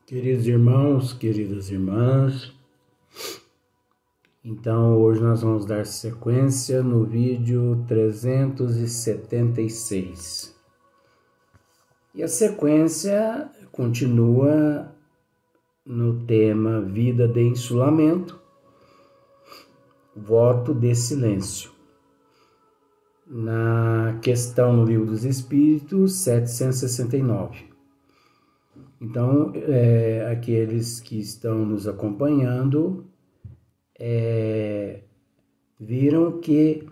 Queridos irmãos, queridas irmãs, então hoje nós vamos dar sequência no vídeo 376. E a sequência continua no tema Vida de Insulamento, Voto de Silêncio. Na questão no Livro dos Espíritos, 769. Então, aqueles que estão nos acompanhando viram que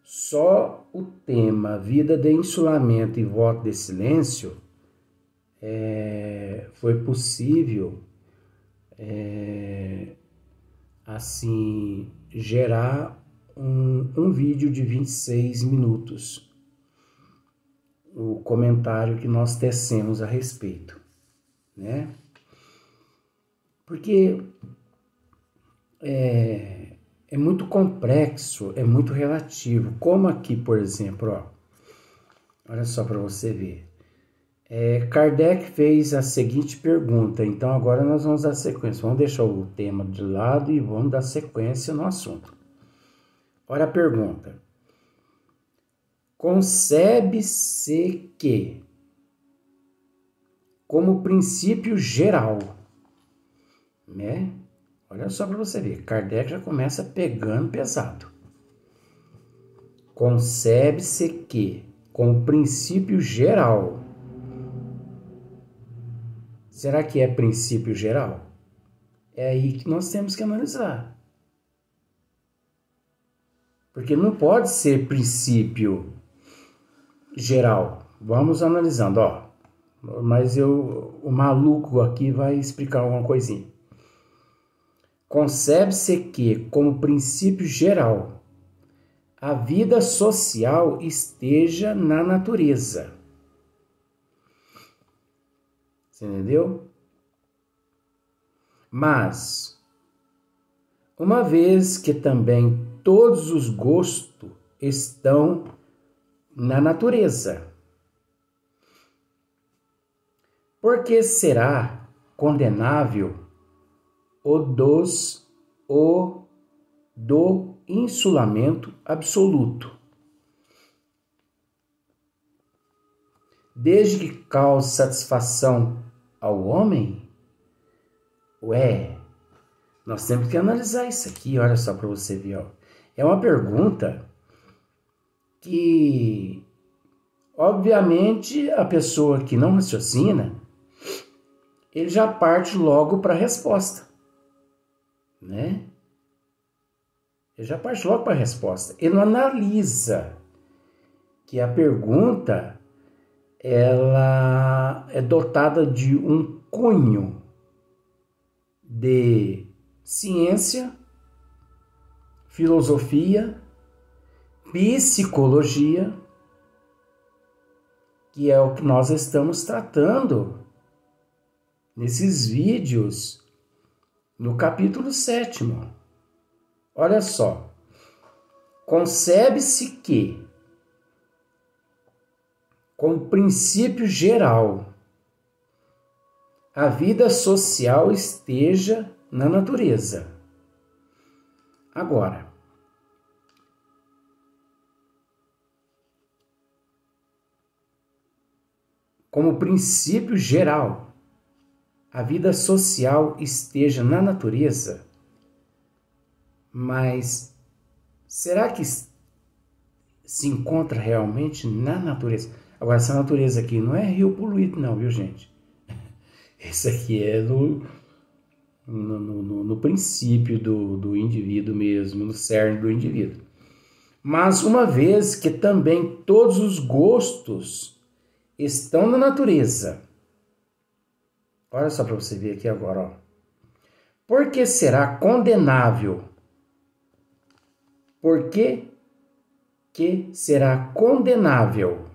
só o tema Vida de Insulamento e Voto de Silêncio foi possível assim gerar um vídeo de 26 minutos, o comentário que nós tecemos a respeito, né? Porque é muito complexo, é muito relativo. Como aqui, por exemplo, olha só para você ver. Kardec fez a seguinte pergunta, então agora nós vamos dar sequência. Vamos deixar o tema de lado e vamos dar sequência no assunto. Olha a pergunta. Concebe-se que, como princípio geral, né? Olha só para você ver, Kardec já começa pegando pesado. Concebe-se que, como princípio geral, será que é princípio geral? É aí que nós temos que analisar. Porque não pode ser princípio geral. Vamos analisando, mas o maluco aqui vai explicar uma coisinha. Concebe-se que, como princípio geral, a vida social esteja na natureza. Você entendeu? Mas, uma vez que também todos os gostos estão na natureza, por que será condenável o do insulamento absoluto, desde que cause satisfação ao homem? Nós temos que analisar isso aqui, olha só para você ver, É uma pergunta que, obviamente, a pessoa que não raciocina, ele já parte logo para a resposta, né? Ele já parte logo para a resposta. Ele não analisa que a pergunta, ela é dotada de um cunho de ciência, filosofia, psicologia, que é o que nós estamos tratando nesses vídeos no capítulo 7º. Olha só. Concebe-se que, como princípio geral, a vida social esteja na natureza. Agora, como princípio geral, a vida social esteja na natureza, mas será que se encontra realmente na natureza? Agora, essa natureza aqui não é rio poluído não, viu, gente? Esse aqui é no princípio do indivíduo mesmo, no cerne do indivíduo. Mas uma vez que também todos os gostos estão na natureza, olha só para você ver aqui agora, Por que será condenável? Por que será condenável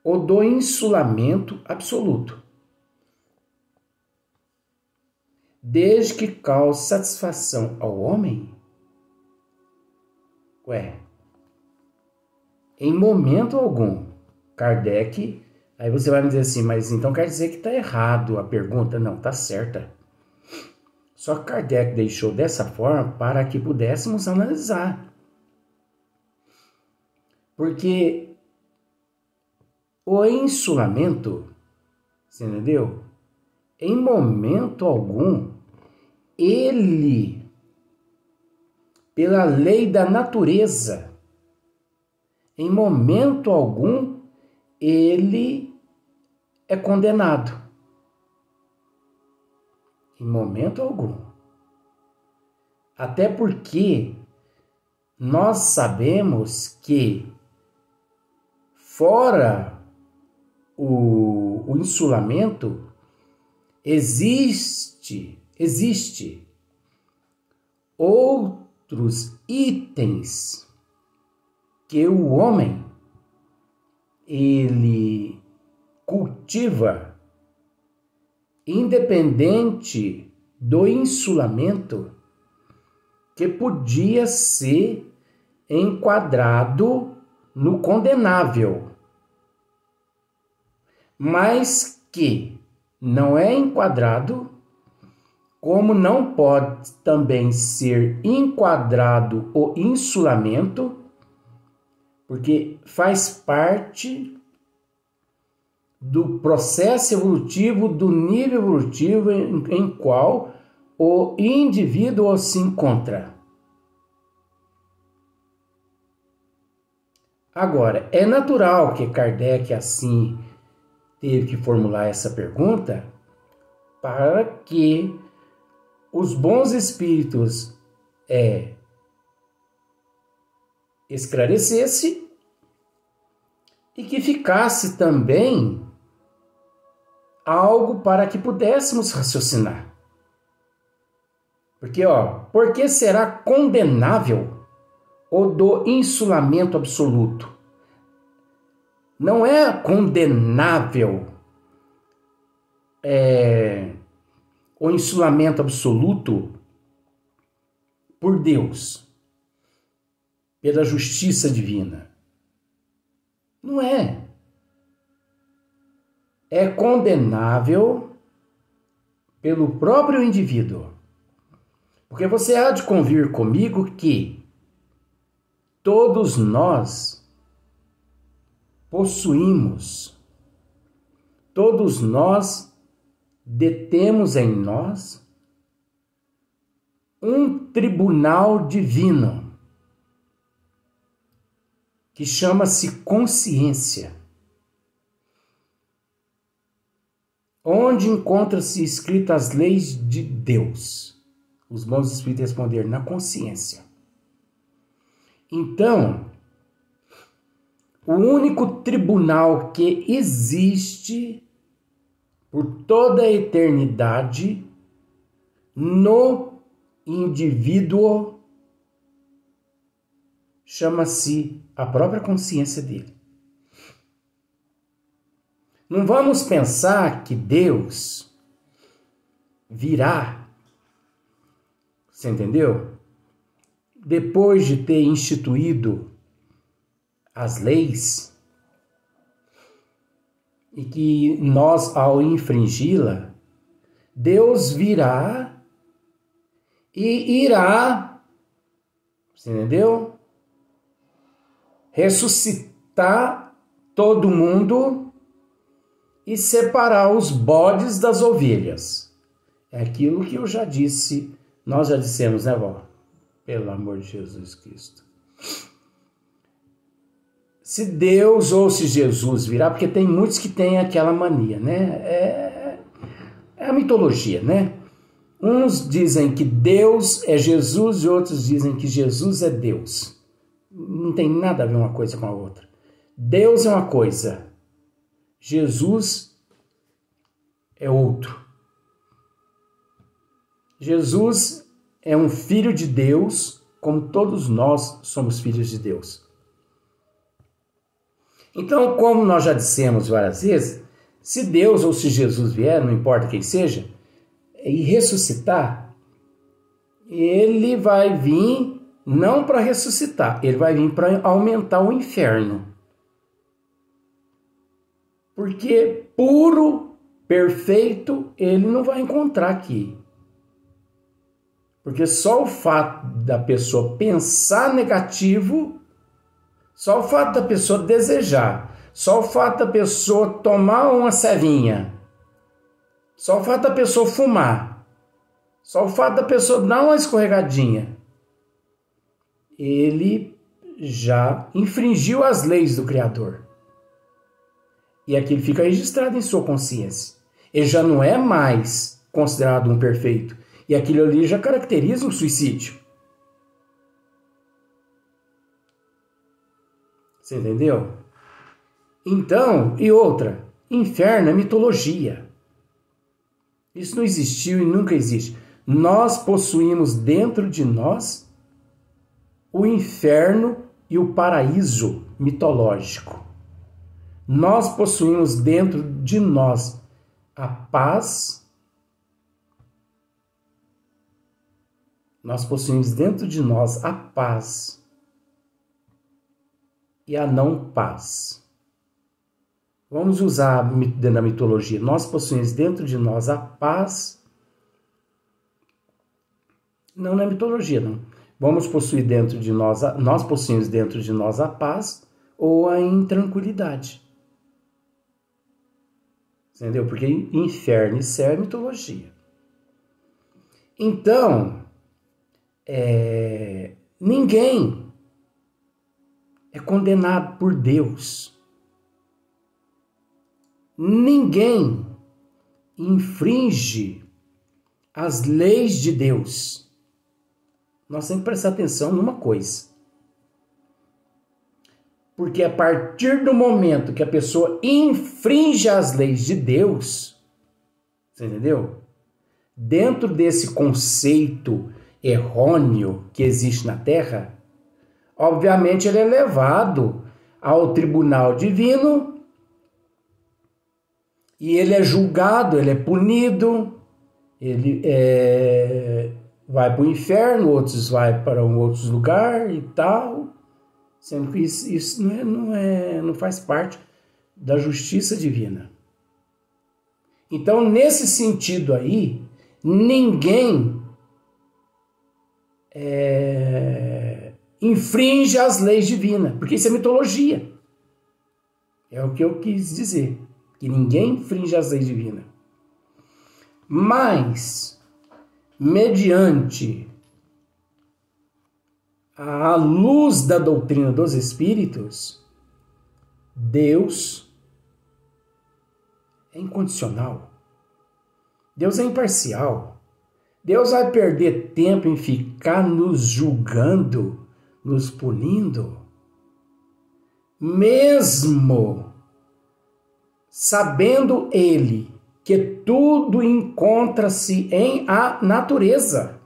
o do insulamento absoluto, desde que cause satisfação ao homem? Em momento algum, Kardec Aí você vai me dizer assim, mas então quer dizer que está errado a pergunta? Não, está certa. Só que Kardec deixou dessa forma para que pudéssemos analisar. Porque o insulamento, você entendeu? Em momento algum, ele, pela lei da natureza, em momento algum, ele é condenado. Em momento algum. Até porque nós sabemos que fora o insulamento, existe outros itens que o homem ele cultiva independente do insulamento, que podia ser enquadrado no condenável, mas que não é enquadrado, como não pode também ser enquadrado o insulamento, porque faz parte do processo evolutivo, do nível evolutivo em qual o indivíduo se encontra. Agora, é natural que Kardec assim teve que formular essa pergunta para que os bons espíritos esclarecesse e que ficasse também algo para que pudéssemos raciocinar. Porque, por que será condenável o do insulamento absoluto? Não é condenável o insulamento absoluto por Deus, pela justiça divina. Não é. É condenável pelo próprio indivíduo. Porque você há de convir comigo que todos nós possuímos, todos nós detemos em nós um tribunal divino que chama-se consciência, onde encontram-se escritas as leis de Deus. Os bons espíritos responderam, na consciência. Então, o único tribunal que existe por toda a eternidade no indivíduo chama-se a própria consciência dele. Não vamos pensar que Deus virá, você entendeu? Depois de ter instituído as leis, e que nós, ao infringi-la, Deus virá e irá, você entendeu? Ressuscitar todo mundo e separar os bodes das ovelhas. É aquilo que eu já disse, nós já dissemos, né, vó? Pelo amor de Jesus Cristo. Se Deus ou se Jesus virá, porque tem muitos que têm aquela mania, né? É a mitologia, né? Uns dizem que Deus é Jesus e outros dizem que Jesus é Deus. Não tem nada a ver uma coisa com a outra. Deus é uma coisa, Jesus é outro. Jesus é um filho de Deus, como todos nós somos filhos de Deus. Então, como nós já dissemos várias vezes, se Deus ou se Jesus vier, não importa quem seja, e ressuscitar, ele vai vir não para ressuscitar, ele vai vir para aumentar o inferno. Porque puro, perfeito, ele não vai encontrar aqui. Porque só o fato da pessoa pensar negativo, só o fato da pessoa desejar, só o fato da pessoa tomar uma cevinha, só o fato da pessoa fumar, só o fato da pessoa dar uma escorregadinha, ele já infringiu as leis do Criador. E aquilo fica registrado em sua consciência. Ele já não é mais considerado um perfeito. E aquilo ali já caracteriza um suicídio. Você entendeu? Então, e outra, inferno é mitologia. Isso não existiu e nunca existe. Nós possuímos dentro de nós o inferno e o paraíso mitológico. Nós possuímos dentro de nós a paz. Nós possuímos dentro de nós a paz e a não paz. Vamos usar dentro da mitologia. Nós possuímos dentro de nós a paz. Não na mitologia, não. Vamos possuir dentro de nós, nós possuímos dentro de nós a paz ou a intranquilidade. Entendeu? Porque inferno e céu é mitologia. Então, ninguém é condenado por Deus. Ninguém infringe as leis de Deus. Nós temos que prestar atenção numa coisa. Porque a partir do momento que a pessoa infringe as leis de Deus, você entendeu? Dentro desse conceito errôneo que existe na Terra, obviamente ele é levado ao tribunal divino e ele é julgado, ele é punido, ele vai para o inferno, outros vai para outros lugares e tal, sendo que isso não faz parte da justiça divina. Então, nesse sentido aí, ninguém infringe as leis divinas, porque isso é mitologia. É o que eu quis dizer, que ninguém infringe as leis divinas. Mas, mediante a luz da doutrina dos Espíritos, Deus é incondicional. Deus é imparcial. Deus vai perder tempo em ficar nos julgando, nos punindo, mesmo sabendo Ele que tudo encontra-se em a natureza.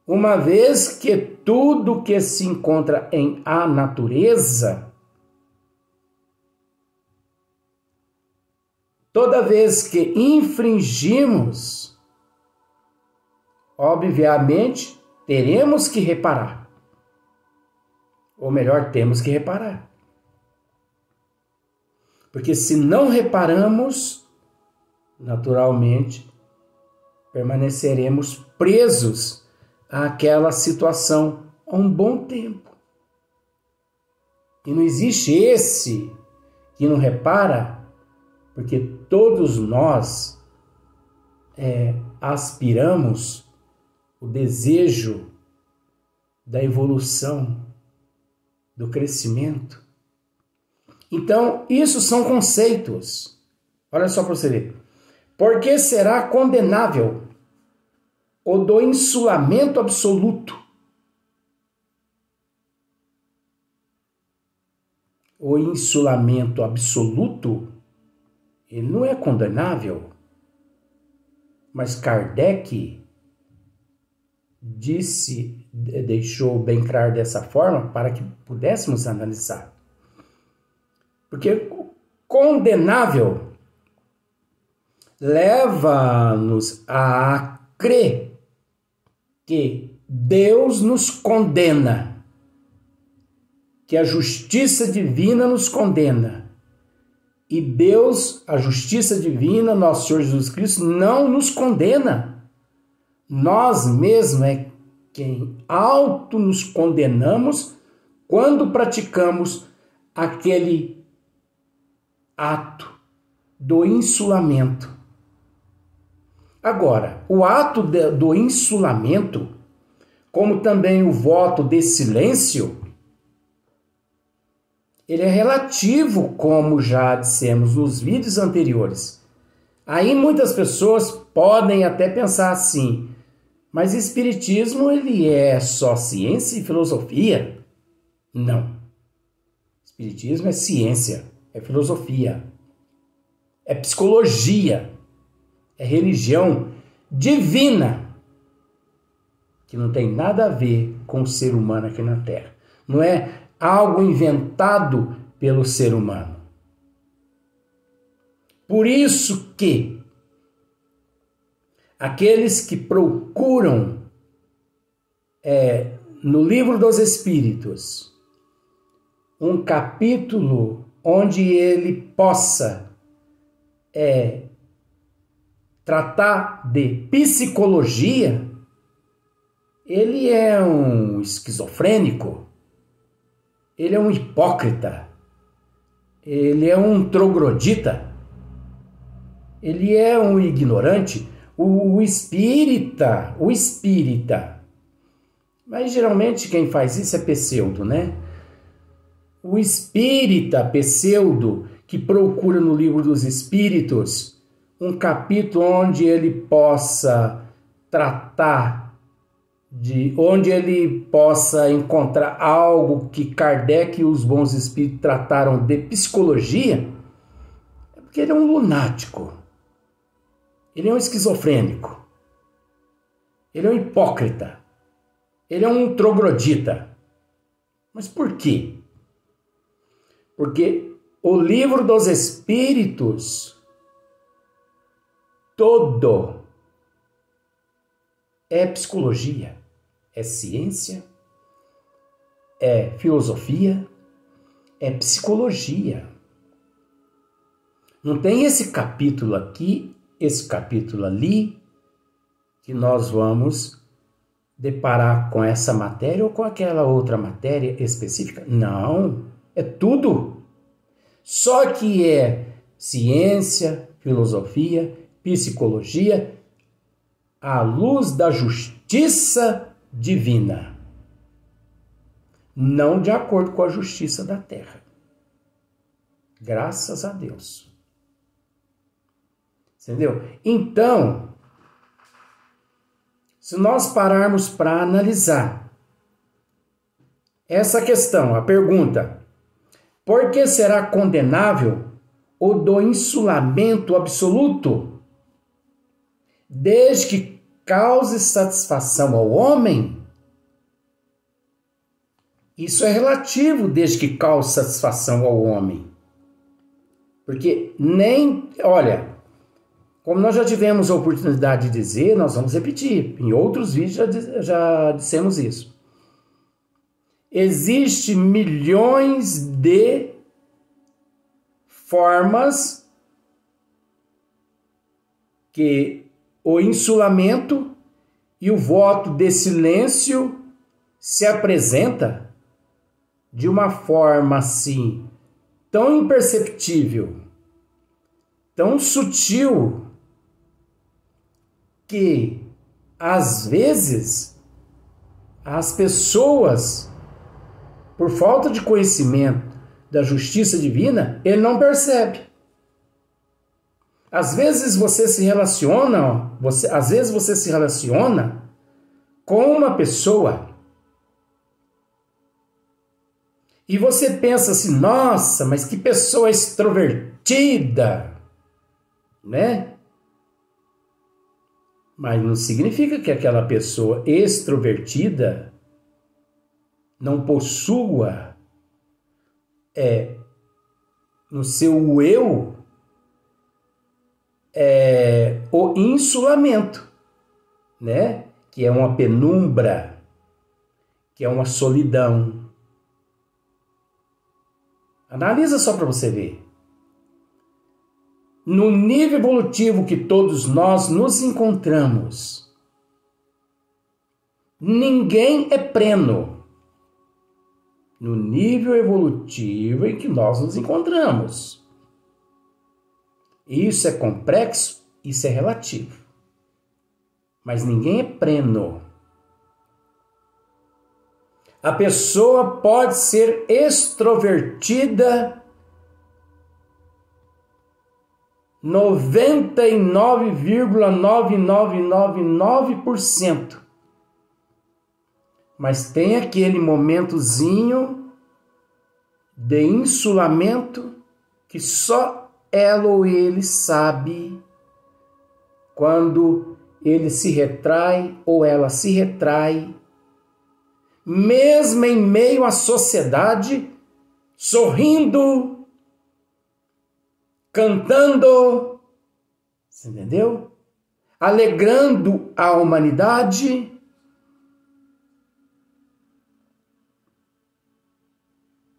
Uma vez que tudo que se encontra em a natureza, toda vez que infringimos, obviamente, teremos que reparar. Ou melhor, temos que reparar. Porque se não reparamos, naturalmente, permaneceremos presos àquela situação há um bom tempo. E não existe esse que não repara, porque todos nós aspiramos o desejo da evolução, do crescimento. Então, isso são conceitos. Olha só para você ver. Por que será condenável o do insulamento absoluto? O insulamento absoluto, ele não é condenável. Mas Kardec deixou bem claro dessa forma para que pudéssemos analisar. Porque condenável leva-nos a crer que Deus nos condena, que a justiça divina nos condena. E Deus, a justiça divina, nosso Senhor Jesus Cristo, não nos condena. Nós mesmos é quem auto nos condenamos quando praticamos aquele ato do insulamento. Agora, o ato do insulamento, como também o voto de silêncio, ele é relativo, como já dissemos nos vídeos anteriores. Aí muitas pessoas podem até pensar assim, mas espiritismo ele é só ciência e filosofia? Não. Espiritismo é ciência, é filosofia, é psicologia, é religião divina, que não tem nada a ver com o ser humano aqui na Terra. Não é algo inventado pelo ser humano. Por isso que aqueles que procuram no Livro dos Espíritos um capítulo onde ele possa tratar de psicologia, ele é um esquizofrênico, ele é um hipócrita, ele é um troglodita, ele é um ignorante, o espírita, mas geralmente quem faz isso é pseudo, né? O espírita pseudo que procura no Livro dos Espíritos um capítulo onde ele possa tratar onde ele possa encontrar algo que Kardec e os bons espíritos trataram de psicologia, é porque ele é um lunático, ele é um esquizofrênico, ele é um hipócrita, ele é um troglodita. Mas por quê? Porque o Livro dos Espíritos todo é psicologia, é ciência, é filosofia, é psicologia. Não tem esse capítulo aqui, esse capítulo ali, que nós vamos deparar com essa matéria ou com aquela outra matéria específica. Não, é tudo. Só que é ciência, filosofia, psicologia, à luz da justiça divina, não de acordo com a justiça da terra. Graças a Deus. Entendeu? Então, se nós pararmos para analisar essa questão, a pergunta, por que será condenável o do insulamento absoluto, desde que cause satisfação ao homem? Isso é relativo, desde que cause satisfação ao homem. Porque olha, como nós já tivemos a oportunidade de dizer, nós vamos repetir. Em outros vídeos já dissemos isso. Existem milhões de formas que o insulamento e o voto de silêncio se apresenta de uma forma assim, tão imperceptível, tão sutil, que às vezes as pessoas, por falta de conhecimento da justiça divina, ele não percebe. Às vezes você se relaciona com uma pessoa e você pensa assim, nossa, mas que pessoa extrovertida, né? Mas não significa que aquela pessoa extrovertida não possua no seu eu o insulamento, né? Que é uma penumbra, que é uma solidão. Analisa só para você ver. no nível evolutivo que todos nós nos encontramos, ninguém é pleno. No nível evolutivo em que nós nos encontramos. Isso é complexo, isso é relativo. Mas ninguém é pleno. A pessoa pode ser extrovertida 99,9999%. Mas tem aquele momentozinho de insulamento que só ela ou ele sabe, quando ele se retrai ou ela se retrai, mesmo em meio à sociedade, sorrindo, cantando, você entendeu? Alegrando a humanidade.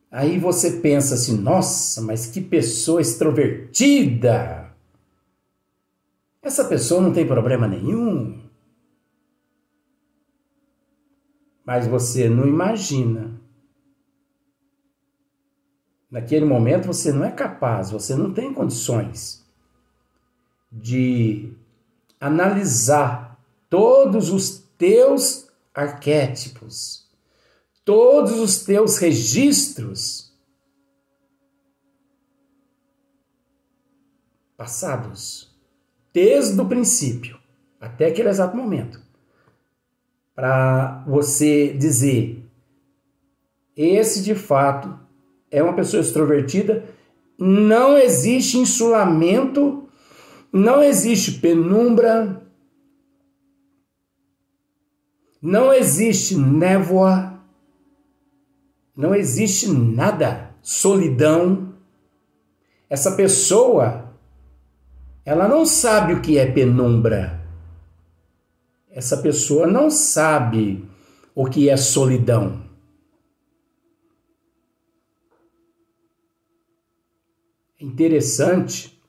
Aí você pensa assim, nossa, mas que pessoa extrovertida! Essa pessoa não tem problema nenhum. Mas você não imagina. Naquele momento você não é capaz, você não tem condições de analisar todos os teus arquétipos, todos os teus registros passados, desde o princípio até aquele exato momento, para você dizer, esse de fato é uma pessoa extrovertida. Não existe insulamento, não existe penumbra, não existe névoa, não existe nada, solidão. Essa pessoa, ela não sabe o que é penumbra. Essa pessoa não sabe o que é solidão. É interessante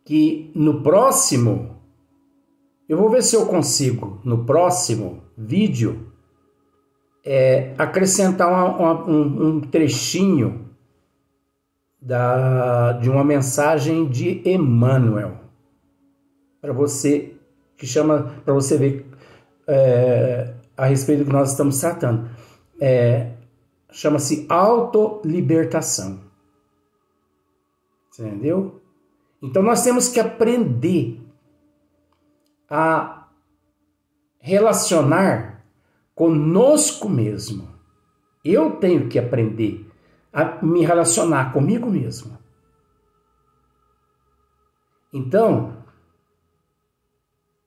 que no próximo, eu vou ver se eu consigo, no próximo vídeo, acrescentar um trechinho de uma mensagem de Emmanuel, para você, que chama, para você ver a respeito do que nós estamos tratando. Chama-se autolibertação. Entendeu? Então nós temos que aprender a relacionar conosco mesmo. Eu tenho que aprender a me relacionar comigo mesmo. Então,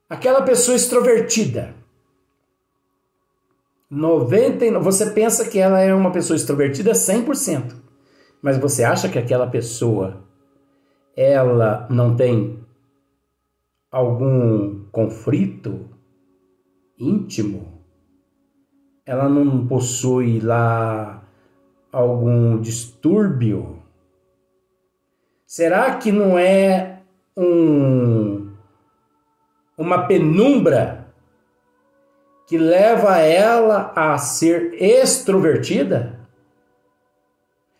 aquela pessoa extrovertida, você pensa que ela é uma pessoa extrovertida 100%, mas você acha que aquela pessoa, ela não tem algum conflito íntimo? Ela não possui lá algum distúrbio? Será que não é uma penumbra que leva ela a ser extrovertida?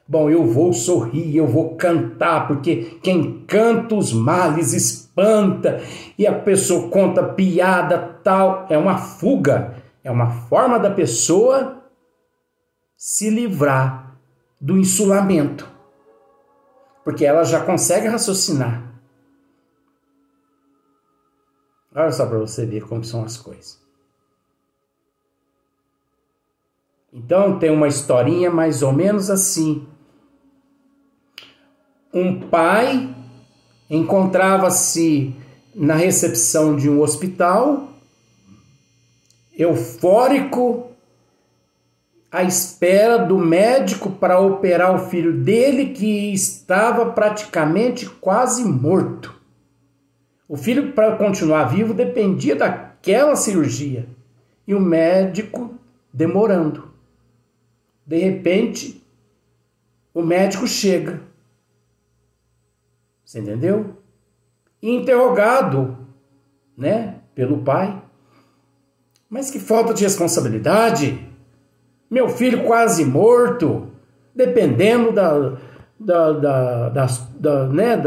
Bom, eu vou sorrir, eu vou cantar, porque quem canta os males espanta, e a pessoa conta piada tal, é uma fuga, é uma forma da pessoa se livrar do insulamento, porque ela já consegue raciocinar. Olha só para você ver como são as coisas. Então tem uma historinha mais ou menos assim. Um pai encontrava-se na recepção de um hospital, eufórico, à espera do médico para operar o filho dele, que estava praticamente quase morto. O filho, para continuar vivo, dependia daquela cirurgia. E o médico demorando. De repente, o médico chega. Você entendeu? E interrogado, né, pelo pai. Mas que falta de responsabilidade! Meu filho quase morto, dependendo da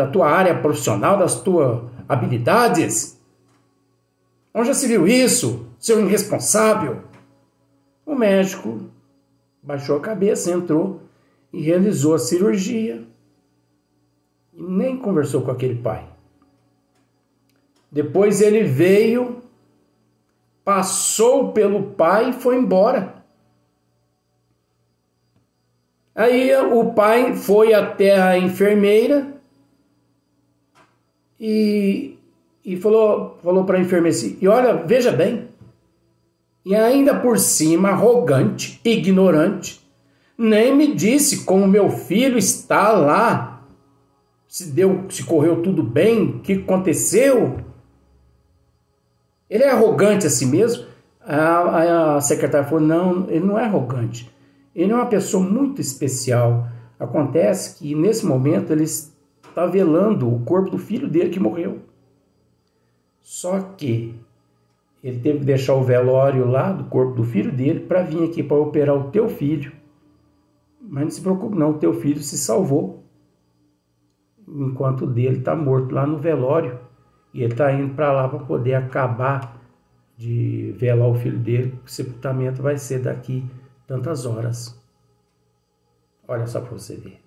tua área profissional, das tuas habilidades. Onde já se viu isso, seu irresponsável? O médico baixou a cabeça, entrou e realizou a cirurgia. E nem conversou com aquele pai. Depois ele veio, passou pelo pai e foi embora. Aí o pai foi até a enfermeira e falou para a enfermeira assim, e olha, veja bem, e ainda por cima, arrogante, ignorante, nem me disse como meu filho está lá, se correu tudo bem, o que aconteceu. Ele é arrogante assim mesmo? A secretária falou, não, ele não é arrogante. Ele é uma pessoa muito especial. Acontece que, nesse momento, ele está velando o corpo do filho dele que morreu. Só que ele teve que deixar o velório lá do corpo do filho dele para vir aqui para operar o teu filho. Mas não se preocupe não, o teu filho se salvou. Enquanto o dele está morto lá no velório. E ele está indo para lá para poder acabar de velar o filho dele. O sepultamento vai ser daqui tantas horas. Olha só para você ver.